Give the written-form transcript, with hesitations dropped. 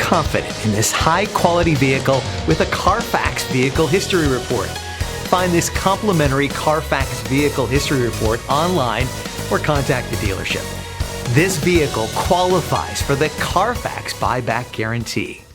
confident in this high-quality vehicle with a Carfax Vehicle History Report. Find this complimentary Carfax Vehicle History Report online or contact the dealership. This vehicle qualifies for the Carfax Buyback Guarantee.